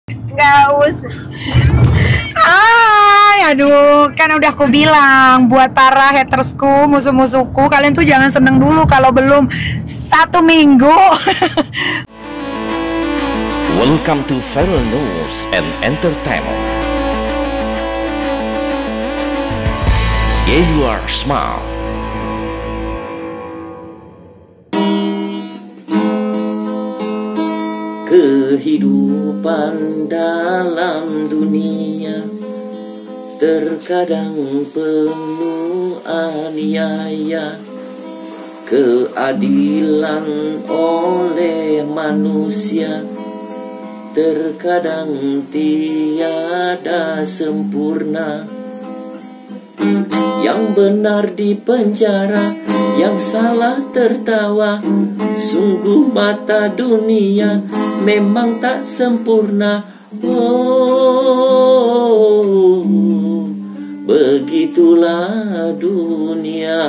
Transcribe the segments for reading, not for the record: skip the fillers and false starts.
Nggak usah. Aduh, kan udah aku bilang buat para hatersku, musuh-musuhku, kalian tuh jangan seneng dulu kalau belum 1 minggu. Welcome to Viral News and Entertainment. Yeah, you are smart. Kehidupan dalam dunia terkadang penuh aniaya, keadilan oleh manusia terkadang tiada sempurna. Yang benar di penjara, yang salah tertawa. Sungguh mata dunia memang tak sempurna. Oh, begitulah dunia.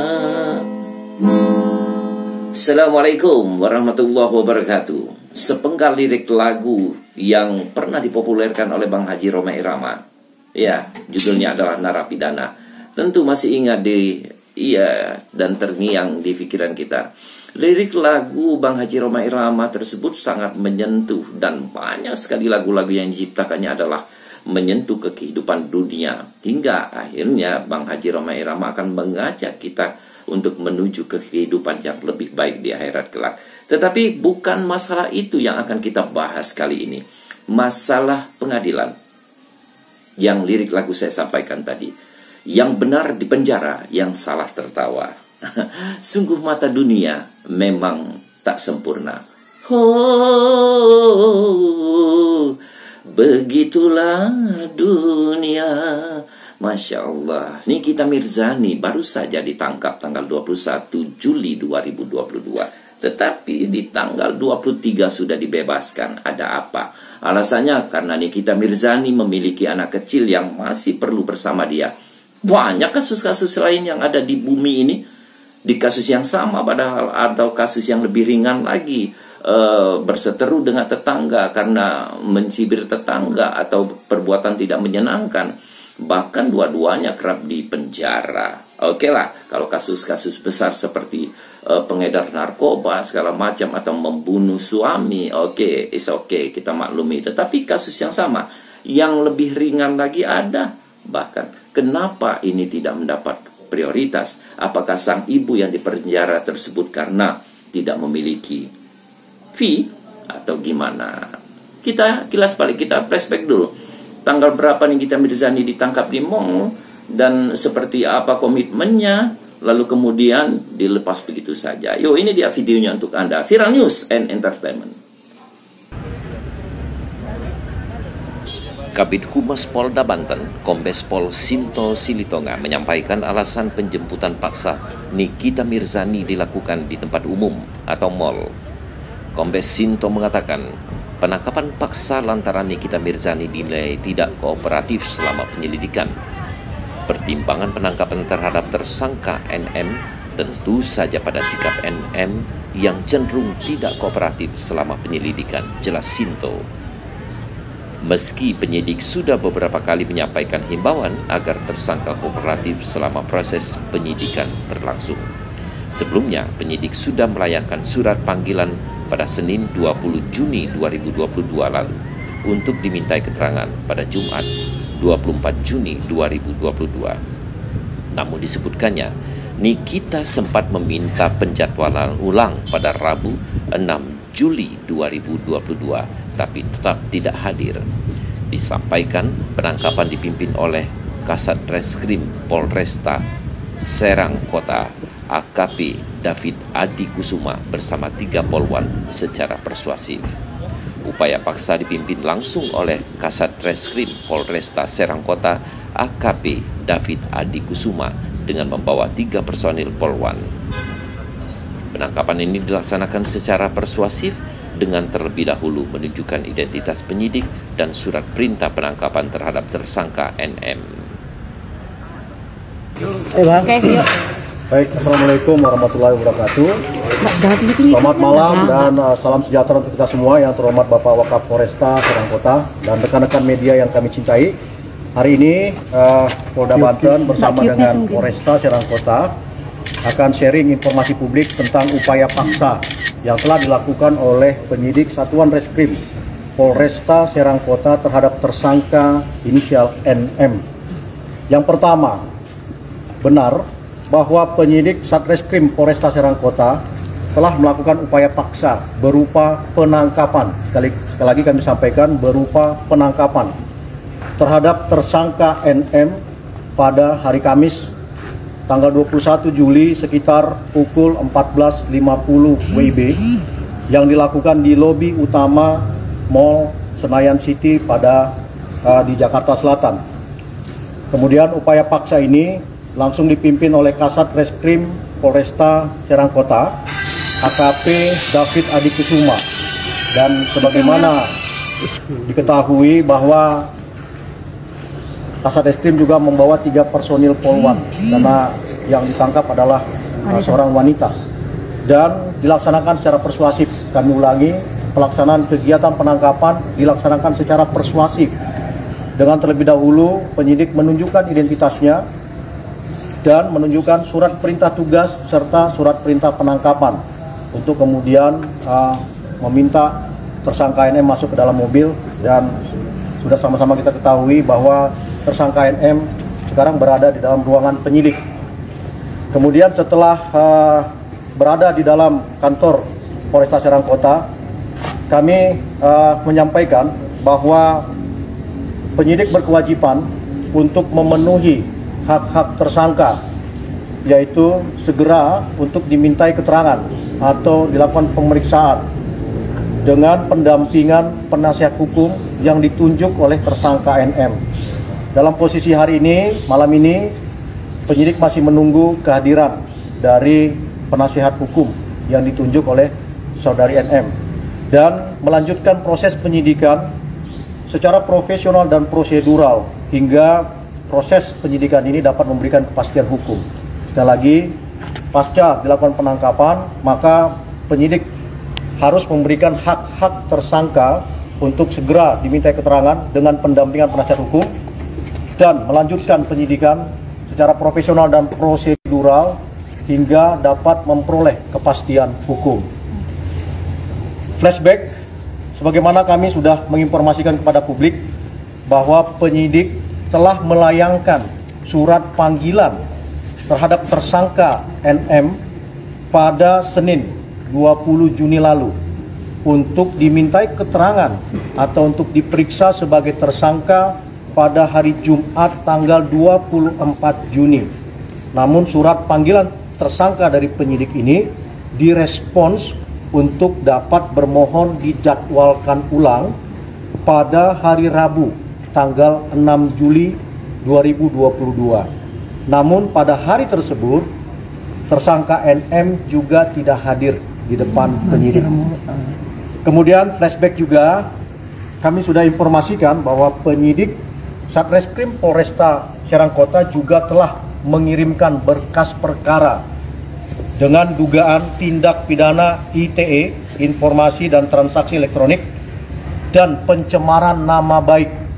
Assalamualaikum warahmatullahi wabarakatuh. Sepenggal lirik lagu yang pernah dipopulerkan oleh Bang Haji Rhoma Irama. Ya, judulnya adalah Narapidana. Tentu masih ingat dan terngiang di pikiran kita. Lirik lagu Bang Haji Rhoma Irama tersebut sangat menyentuh, dan banyak sekali lagu-lagu yang diciptakannya adalah menyentuh ke kehidupan dunia. Hingga akhirnya Bang Haji Rhoma Irama akan mengajak kita untuk menuju ke kehidupan yang lebih baik di akhirat kelak. Tetapi bukan masalah itu yang akan kita bahas kali ini. Masalah pengadilan yang lirik lagu saya sampaikan tadi. Yang benar di penjara, yang salah tertawa. Sungguh mata dunia memang tak sempurna. Oh, begitulah dunia. Masya Allah. Nikita Mirzani baru saja ditangkap tanggal 21 Juli 2022. Tetapi di tanggal 23 sudah dibebaskan. Ada apa? Alasannya karena Nikita Mirzani memiliki anak kecil yang masih perlu bersama dia. Banyak kasus-kasus lain yang ada di bumi ini, di kasus yang sama padahal, atau kasus yang lebih ringan lagi, berseteru dengan tetangga karena mencibir tetangga atau perbuatan tidak menyenangkan. Bahkan dua-duanya kerap di penjara. Oke lah, kalau kasus-kasus besar seperti pengedar narkoba segala macam atau membunuh suami, oke, kita maklumi. Tetapi kasus yang sama, yang lebih ringan lagi ada. Bahkan kenapa ini tidak mendapat prioritas? Apakah sang ibu yang dipenjara tersebut karena tidak memiliki fee atau gimana? Kita kilas balik, kita flashback dulu. Tanggal berapa Nikita Mirzani ditangkap di mall, dan seperti apa komitmennya, lalu kemudian dilepas begitu saja. Yuk, ini dia videonya untuk Anda. Viral News and Entertainment. Kabid Humas Polda Banten, Kombes Pol Sinto Silitonga menyampaikan alasan penjemputan paksa Nikita Mirzani dilakukan di tempat umum atau mal. Kombes Sinto mengatakan, penangkapan paksa lantaran Nikita Mirzani dinilai tidak kooperatif selama penyelidikan. Pertimbangan penangkapan terhadap tersangka NM tentu saja pada sikap NM yang cenderung tidak kooperatif selama penyelidikan, jelas Sinto. Meski penyidik sudah beberapa kali menyampaikan himbauan agar tersangka kooperatif selama proses penyidikan berlangsung. Sebelumnya, penyidik sudah melayangkan surat panggilan pada Senin 20 Juni 2022 lalu untuk dimintai keterangan pada Jumat 24 Juni 2022. Namun disebutkannya, Nikita sempat meminta penjadwalan ulang pada Rabu 6 Juli 2022, tapi tetap tidak hadir. Disampaikan penangkapan dipimpin oleh Kasat Reskrim Polresta Serang Kota AKP David Adi Kusuma bersama 3 polwan secara persuasif. Upaya paksa dipimpin langsung oleh Kasat Reskrim Polresta Serang Kota AKP David Adi Kusuma dengan membawa 3 personil polwan. Penangkapan ini dilaksanakan secara persuasif dengan terlebih dahulu menunjukkan identitas penyidik dan surat perintah penangkapan terhadap tersangka NM. Oke, yuk. Baik, Assalamualaikum warahmatullahi wabarakatuh. Selamat malam dan salam sejahtera untuk kita semua. Yang terhormat Bapak Wakapolresta Serang Kota dan rekan-rekan media yang kami cintai. Hari ini Polda Banten bersama dengan Polresta Serang Kota akan sharing informasi publik tentang upaya paksa yang telah dilakukan oleh penyidik Satuan Reskrim Polresta Serang Kota terhadap tersangka inisial NM. Yang pertama, benar bahwa penyidik Satreskrim Polresta Serang Kota telah melakukan upaya paksa berupa penangkapan. Sekali lagi kami sampaikan, berupa penangkapan terhadap tersangka NM pada hari Kamis tanggal 21 Juli sekitar pukul 14.50 WIB yang dilakukan di lobi utama Mall Senayan City di Jakarta Selatan. Kemudian upaya paksa ini langsung dipimpin oleh Kasat Reskrim Polresta Serang Kota, AKP David Adi Kusuma. Dan sebagaimana diketahui bahwa Kasat Reskrim juga membawa 3 personil Polwan karena yang ditangkap adalah seorang wanita. Dan dilaksanakan secara persuasif. Kami ulangi, pelaksanaan kegiatan penangkapan dilaksanakan secara persuasif. Dengan terlebih dahulu penyidik menunjukkan identitasnya dan menunjukkan surat perintah tugas serta surat perintah penangkapan untuk kemudian meminta tersangka NM masuk ke dalam mobil. Dan sudah sama-sama kita ketahui bahwa tersangka NM sekarang berada di dalam ruangan penyidik. Kemudian setelah berada di dalam kantor Polresta Serang Kota, kami menyampaikan bahwa penyidik berkewajiban untuk memenuhi hak-hak tersangka, yaitu segera untuk dimintai keterangan atau dilakukan pemeriksaan dengan pendampingan penasihat hukum yang ditunjuk oleh tersangka NM. Dalam posisi hari ini, malam ini, penyidik masih menunggu kehadiran dari penasihat hukum yang ditunjuk oleh saudari NM dan melanjutkan proses penyidikan secara profesional dan prosedural hingga proses penyidikan ini dapat memberikan kepastian hukum. Sekali lagi, pasca dilakukan penangkapan, maka penyidik harus memberikan hak-hak tersangka untuk segera dimintai keterangan dengan pendampingan penasihat hukum dan melanjutkan penyidikan secara profesional dan prosedural hingga dapat memperoleh kepastian hukum. Flashback, sebagaimana kami sudah menginformasikan kepada publik bahwa penyidik telah melayangkan surat panggilan terhadap tersangka NM pada Senin 20 Juni lalu untuk dimintai keterangan atau untuk diperiksa sebagai tersangka pada hari Jumat tanggal 24 Juni. Namun surat panggilan tersangka dari penyidik ini direspons untuk dapat bermohon dijadwalkan ulang pada hari Rabu tanggal 6 Juli 2022. Namun pada hari tersebut tersangka NM juga tidak hadir di depan penyidik. Kemudian flashback juga, kami sudah informasikan bahwa penyidik Satreskrim Polresta Serang Kota juga telah mengirimkan berkas perkara dengan dugaan tindak pidana ITE, informasi dan transaksi elektronik, dan pencemaran nama baik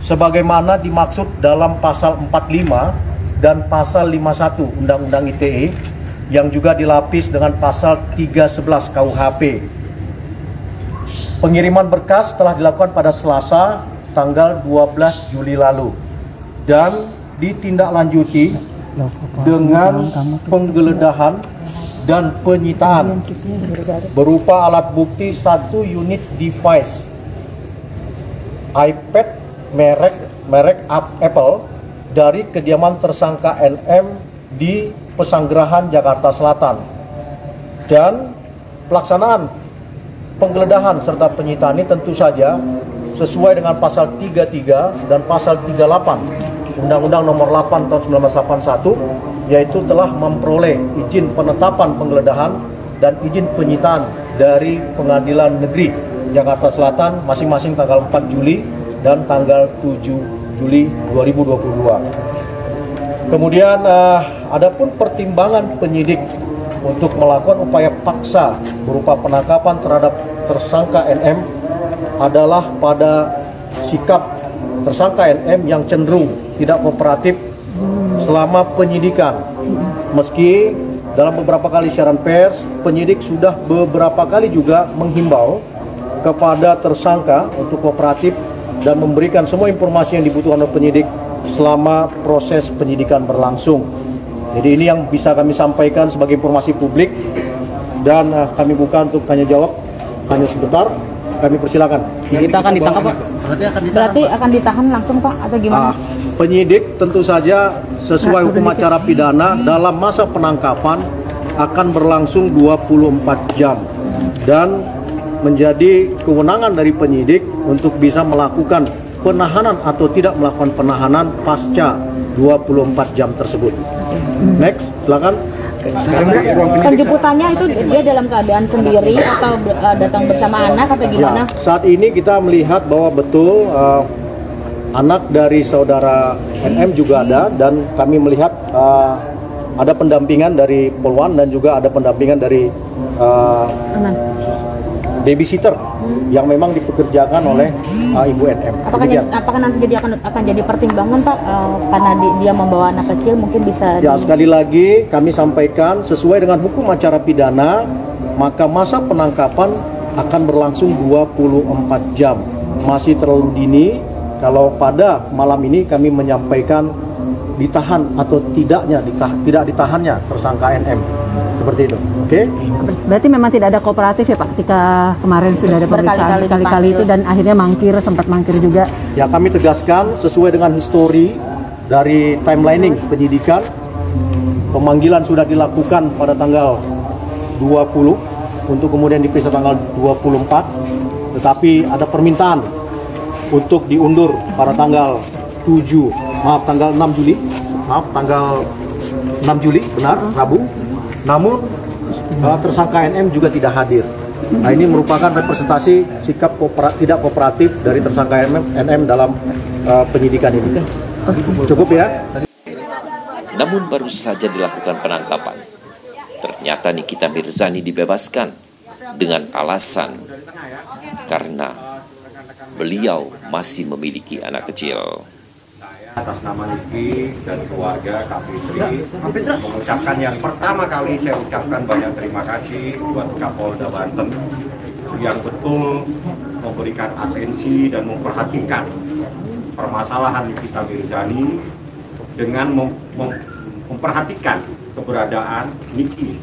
sebagaimana dimaksud dalam pasal 45 dan pasal 51 Undang-Undang ITE yang juga dilapis dengan pasal 311 KUHP. Pengiriman berkas telah dilakukan pada Selasa tanggal 12 Juli lalu dan ditindaklanjuti dengan penggeledahan dan penyitaan berupa alat bukti 1 unit device iPad merek Apple dari kediaman tersangka NM di Pesanggerahan, Jakarta Selatan. Dan pelaksanaan penggeledahan serta penyitaan ini tentu saja sesuai dengan pasal 33 dan pasal 38 Undang-Undang Nomor 8 Tahun 1981, yaitu telah memperoleh izin penetapan penggeledahan dan izin penyitaan dari Pengadilan Negeri Jakarta Selatan masing-masing tanggal 4 Juli dan tanggal 7 Juli 2022. Kemudian Adapun pertimbangan penyidik untuk melakukan upaya paksa berupa penangkapan terhadap tersangka NM adalah pada sikap tersangka NM yang cenderung tidak kooperatif selama penyidikan. Meski dalam beberapa kali siaran pers, penyidik sudah beberapa kali juga menghimbau kepada tersangka untuk kooperatif dan memberikan semua informasi yang dibutuhkan oleh penyidik selama proses penyidikan berlangsung. Jadi ini yang bisa kami sampaikan sebagai informasi publik, dan kami buka untuk tanya jawab hanya sebentar. Kami persilakan. Kita akan ditangkap, Pak? Berarti akan ditahan langsung, Pak, atau gimana? Penyidik tentu saja sesuai hukum acara pidana dalam masa penangkapan akan berlangsung 24 jam dan menjadi kewenangan dari penyidik untuk bisa melakukan penahanan atau tidak melakukan penahanan pasca 24 jam tersebut. Next, silakan. Penjemputannya itu dia dalam keadaan sendiri atau datang bersama anak atau gimana? Ya, saat ini kita melihat bahwa betul anak dari saudara NM juga ada, dan kami melihat ada pendampingan dari Polwan dan juga ada pendampingan dari babysitter yang memang dipekerjakan oleh Ibu NM. Apakah nanti dia akan jadi pertimbangan, Pak, karena dia membawa anak kecil mungkin bisa? Ya, sekali lagi kami sampaikan sesuai dengan hukum acara pidana, maka masa penangkapan akan berlangsung 24 jam. Masih terlalu dini kalau pada malam ini kami menyampaikan ditahan atau tidak ditahannya tersangka NM. Seperti itu, oke? Berarti memang tidak ada kooperatif ya Pak, ketika kemarin sudah ada pemeriksaan berkali-kali itu dan akhirnya sempat mangkir juga. Ya, kami tegaskan sesuai dengan histori dari timelining penyidikan, pemanggilan sudah dilakukan pada tanggal 20 untuk kemudian diperiksa tanggal 24, tetapi ada permintaan untuk diundur pada tanggal 6 Juli, benar, Rabu. Namun tersangka NM juga tidak hadir. Nah, ini merupakan representasi sikap tidak kooperatif dari tersangka NM dalam penyidikan ini. Cukup ya? Namun baru saja dilakukan penangkapan, ternyata Nikita Mirzani dibebaskan dengan alasan karena beliau masih memiliki anak kecil. Atas nama Niki dan keluarga Kak Fitri mengucapkan yang pertama kali saya ucapkan banyak terima kasih buat Kapolda Banten yang betul memberikan atensi dan memperhatikan permasalahan Nikita Mirzani dengan memperhatikan keberadaan Niki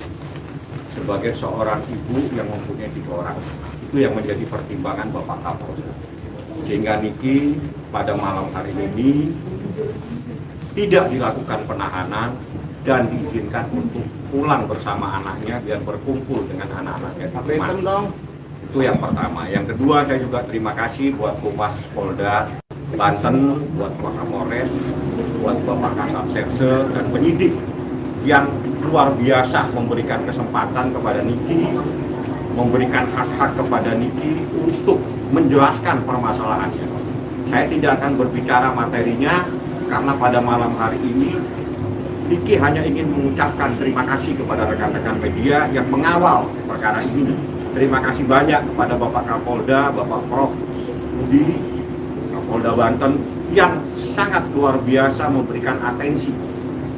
sebagai seorang ibu yang mempunyai 3 orang. Itu yang menjadi pertimbangan Bapak Kapolda. Sehingga Niki pada malam hari ini tidak dilakukan penahanan dan diizinkan untuk pulang bersama anaknya biar berkumpul dengan anak-anaknya di rumah. Itu yang pertama. Yang kedua, saya juga terima kasih buat Humas Polda Banten, buat Pak Kapolres, buat Bapak Kasat Serse dan penyidik yang luar biasa memberikan kesempatan kepada Niki, memberikan hak-hak kepada Niki untuk menjelaskan permasalahannya. Saya tidak akan berbicara materinya karena pada malam hari ini Niki hanya ingin mengucapkan terima kasih kepada rekan-rekan media yang mengawal perkara ini. Terima kasih banyak kepada Bapak Kapolda, Bapak Prof. Budi, Kapolda Banten yang sangat luar biasa memberikan atensi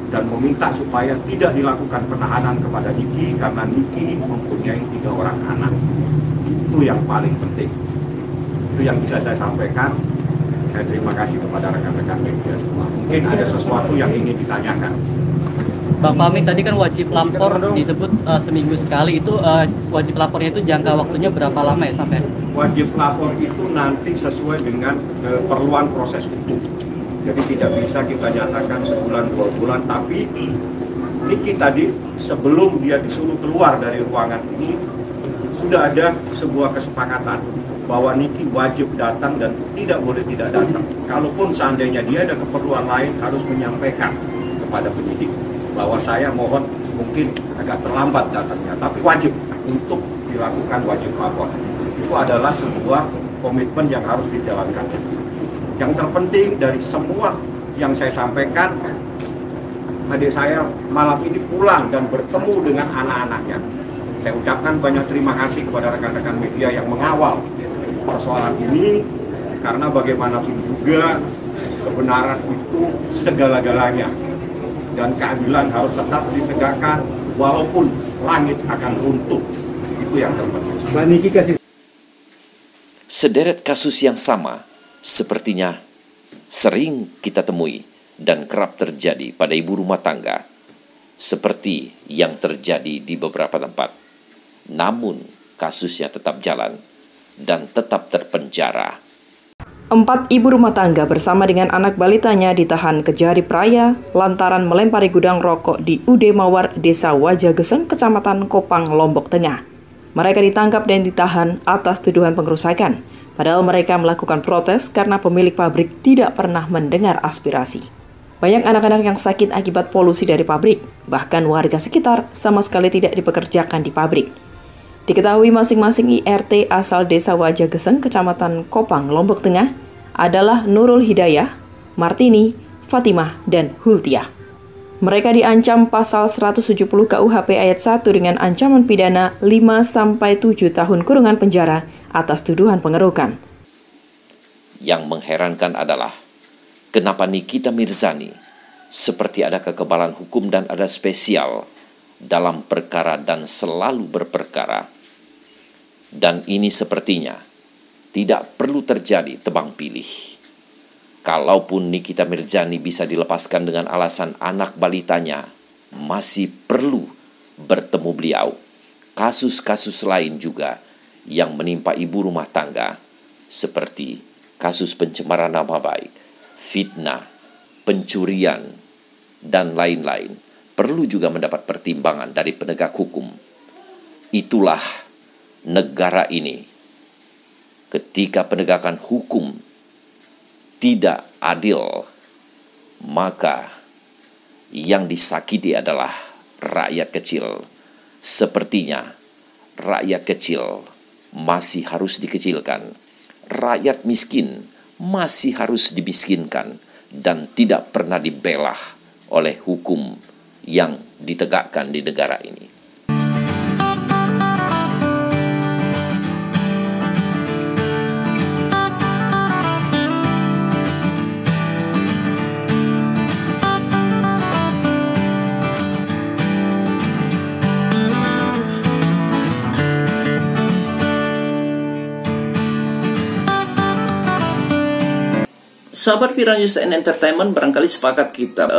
dan meminta supaya tidak dilakukan penahanan kepada Niki karena Niki mempunyai 3 orang anak. Itu yang paling penting. Itu yang bisa saya sampaikan. Saya terima kasih kepada rekan-rekan media semua. Mungkin ada sesuatu yang ingin ditanyakan. Bang Fahmi, tadi kan wajib lapor disebut seminggu sekali. Itu wajib lapornya itu jangka waktunya berapa lama ya sampai? Wajib lapor itu nanti sesuai dengan keperluan proses hukum. Jadi tidak bisa kita nyatakan sebulan 2 bulan. Tapi Niki tadi sebelum dia disuruh keluar dari ruangan ini sudah ada sebuah kesepakatan bahwa Niki wajib datang dan tidak boleh tidak datang. Kalaupun seandainya dia ada keperluan lain harus menyampaikan kepada penyidik bahwa saya mohon mungkin agak terlambat datangnya, tapi wajib untuk dilakukan wajib lapor. Itu adalah sebuah komitmen yang harus dijalankan. Yang terpenting dari semua yang saya sampaikan, adik saya malam ini pulang dan bertemu dengan anak-anaknya. Saya ucapkan banyak terima kasih kepada rekan-rekan media yang mengawal persoalan ini, karena bagaimanapun juga kebenaran itu segala-galanya dan keadilan harus tetap ditegakkan walaupun langit akan runtuh. Itu yang terpenting. Mbak Niki kasih. Sederet kasus yang sama sepertinya sering kita temui dan kerap terjadi pada ibu rumah tangga, seperti yang terjadi di beberapa tempat. Namun kasusnya tetap jalan dan tetap terpenjara. 4 ibu rumah tangga bersama dengan anak balitanya ditahan Kejari Praya lantaran melempari gudang rokok di UD Mawar, Desa Wajageseng, Kecamatan Kopang, Lombok Tengah. Mereka ditangkap dan ditahan atas tuduhan pengerusakan, padahal mereka melakukan protes karena pemilik pabrik tidak pernah mendengar aspirasi. Banyak anak-anak yang sakit akibat polusi dari pabrik, bahkan warga sekitar sama sekali tidak dipekerjakan di pabrik. Diketahui masing-masing IRT asal Desa Wajageseng, Kecamatan Kopang, Lombok Tengah adalah Nurul Hidayah, Martini, Fatimah, dan Hultiah. Mereka diancam pasal 170 KUHP ayat 1 dengan ancaman pidana 5-7 tahun kurungan penjara atas tuduhan pengerukan. Yang mengherankan adalah kenapa Nikita Mirzani seperti ada kekebalan hukum dan ada spesial dalam perkara dan selalu berperkara. Dan ini sepertinya tidak perlu terjadi tebang pilih. Kalaupun Nikita Mirzani bisa dilepaskan dengan alasan anak balitanya, masih perlu bertemu beliau. Kasus-kasus lain juga yang menimpa ibu rumah tangga, seperti kasus pencemaran nama baik, fitnah, pencurian, dan lain-lain, perlu juga mendapat pertimbangan dari penegak hukum. Itulah negara ini. Ketika penegakan hukum tidak adil, maka yang disakiti adalah rakyat kecil. Sepertinya rakyat kecil masih harus dikecilkan, rakyat miskin masih harus dimiskinkan, dan tidak pernah dibelah oleh hukum yang ditegakkan di negara ini. Sahabat Viral News and Entertainment, barangkali sepakat kita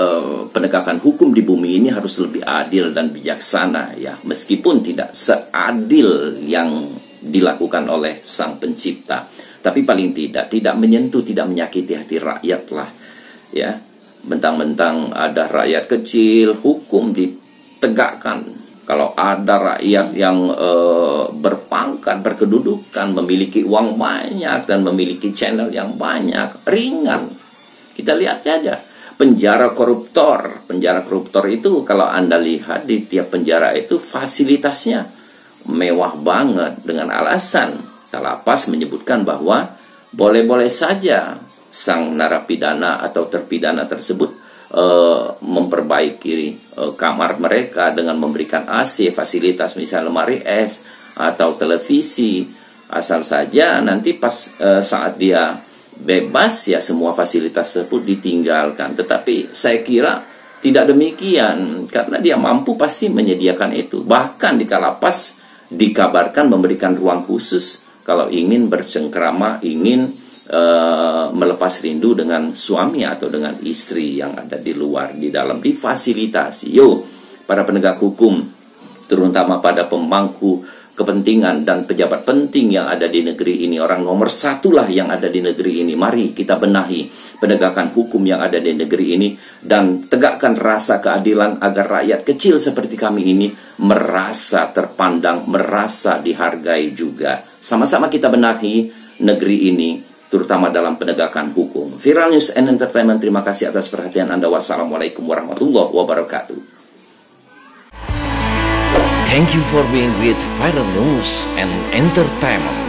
penegakan hukum di bumi ini harus lebih adil dan bijaksana, ya, meskipun tidak seadil yang dilakukan oleh Sang Pencipta, tapi paling tidak menyentuh, tidak menyakiti hati rakyat lah, ya. Mentang-mentang ada rakyat kecil, hukum ditegakkan. Kalau ada rakyat yang berpangkat, berkedudukan, memiliki uang banyak dan memiliki channel yang banyak, ringan. Kita lihat saja penjara koruptor. Penjara koruptor itu kalau Anda lihat di tiap penjara itu fasilitasnya mewah banget, dengan alasan Kalapas menyebutkan bahwa boleh-boleh saja sang narapidana atau terpidana tersebut memperbaiki kamar mereka dengan memberikan AC, fasilitas misalnya lemari es atau televisi, asal saja nanti pas saat dia bebas ya semua fasilitas tersebut ditinggalkan. Tetapi saya kira tidak demikian, karena dia mampu pasti menyediakan itu. Bahkan di Kalapas dikabarkan memberikan ruang khusus kalau ingin bercengkrama, ingin melepas rindu dengan suami atau dengan istri yang ada di luar, di dalam, difasilitasi. Para penegak hukum, terutama pada pemangku kepentingan dan pejabat penting yang ada di negeri ini, orang nomor satulah yang ada di negeri ini. Mari kita benahi penegakan hukum yang ada di negeri ini dan tegakkan rasa keadilan agar rakyat kecil seperti kami ini merasa terpandang, merasa dihargai juga. Sama-sama kita benahi negeri ini, terutama dalam penegakan hukum. Viral News and Entertainment, terima kasih atas perhatian Anda. Wassalamualaikum warahmatullahi wabarakatuh. Thank you for being with Viral News and Entertainment.